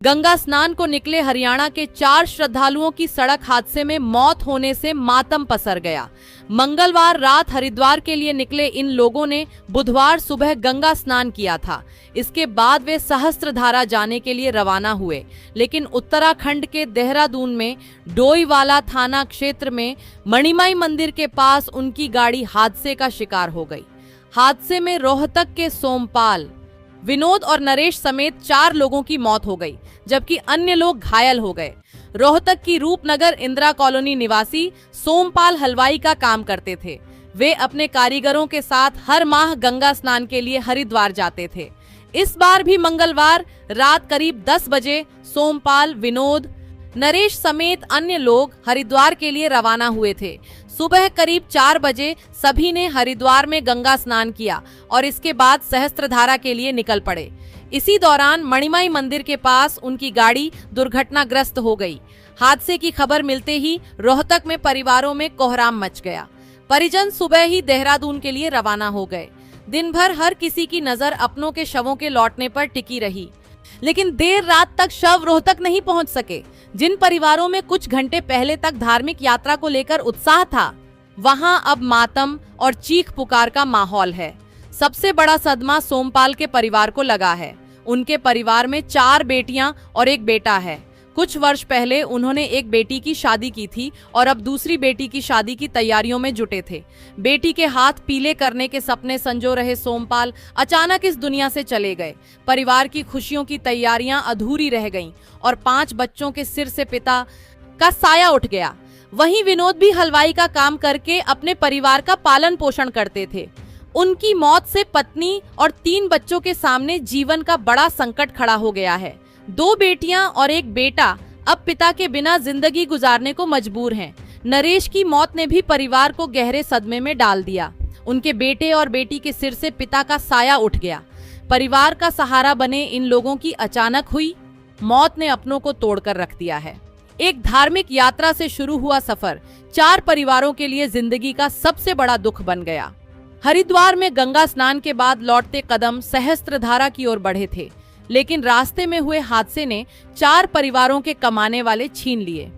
गंगा स्नान को निकले हरियाणा के 4 श्रद्धालुओं की सड़क हादसे में मौत होने से मातम पसर गया। मंगलवार रात हरिद्वार के लिए निकले इन लोगों ने बुधवार सुबह गंगा स्नान किया था। इसके बाद वे सहस्त्रधारा जाने के लिए रवाना हुए, लेकिन उत्तराखंड के देहरादून में डोईवाला थाना क्षेत्र में मणिमाई मंदिर के पास उनकी गाड़ी हादसे का शिकार हो गई। हादसे में रोहतक के सोमपाल, विनोद और नरेश समेत 4 लोगों की मौत हो गई, जबकि अन्य लोग घायल हो गए। रोहतक की रूपनगर इंदिरा कॉलोनी निवासी सोमपाल हलवाई का काम करते थे। वे अपने कारीगरों के साथ हर माह गंगा स्नान के लिए हरिद्वार जाते थे। इस बार भी मंगलवार रात करीब 10 बजे सोमपाल, विनोद, नरेश समेत अन्य लोग हरिद्वार के लिए रवाना हुए थे। सुबह करीब 4 बजे सभी ने हरिद्वार में गंगा स्नान किया और इसके बाद सहस्त्रधारा के लिए निकल पड़े। इसी दौरान मणिमाई मंदिर के पास उनकी गाड़ी दुर्घटनाग्रस्त हो गई। हादसे की खबर मिलते ही रोहतक में परिवारों में कोहराम मच गया। परिजन सुबह ही देहरादून के लिए रवाना हो गए। दिन भर हर किसी की नजर अपनों के शवों के लौटने पर टिकी रही, लेकिन देर रात तक शव रोहतक नहीं पहुंच सके। जिन परिवारों में कुछ घंटे पहले तक धार्मिक यात्रा को लेकर उत्साह था, वहां अब मातम और चीख पुकार का माहौल है। सबसे बड़ा सदमा सोमपाल के परिवार को लगा है। उनके परिवार में 4 बेटियां और एक बेटा है। कुछ वर्ष पहले उन्होंने एक बेटी की शादी की थी और अब दूसरी बेटी की शादी की तैयारियों में जुटे थे। बेटी के हाथ पीले करने के सपने संजो रहे सोमपाल अचानक इस दुनिया से चले गए। परिवार की खुशियों की तैयारियां अधूरी रह गईं और 5 बच्चों के सिर से पिता का साया उठ गया। वहीं विनोद भी हलवाई का काम करके अपने परिवार का पालन पोषण करते थे। उनकी मौत से पत्नी और 3 बच्चों के सामने जीवन का बड़ा संकट खड़ा हो गया है। 2 बेटियां और एक बेटा अब पिता के बिना जिंदगी गुजारने को मजबूर हैं। नरेश की मौत ने भी परिवार को गहरे सदमे में डाल दिया। उनके बेटे और बेटी के सिर से पिता का साया उठ गया। परिवार का सहारा बने इन लोगों की अचानक हुई मौत ने अपनों को तोड़कर रख दिया है। एक धार्मिक यात्रा से शुरू हुआ सफर 4 परिवारों के लिए जिंदगी का सबसे बड़ा दुख बन गया। हरिद्वार में गंगा स्नान के बाद लौटते कदम सहस्त्रधारा की ओर बढ़े थे, लेकिन रास्ते में हुए हादसे ने 4 परिवारों के कमाने वाले छीन लिए।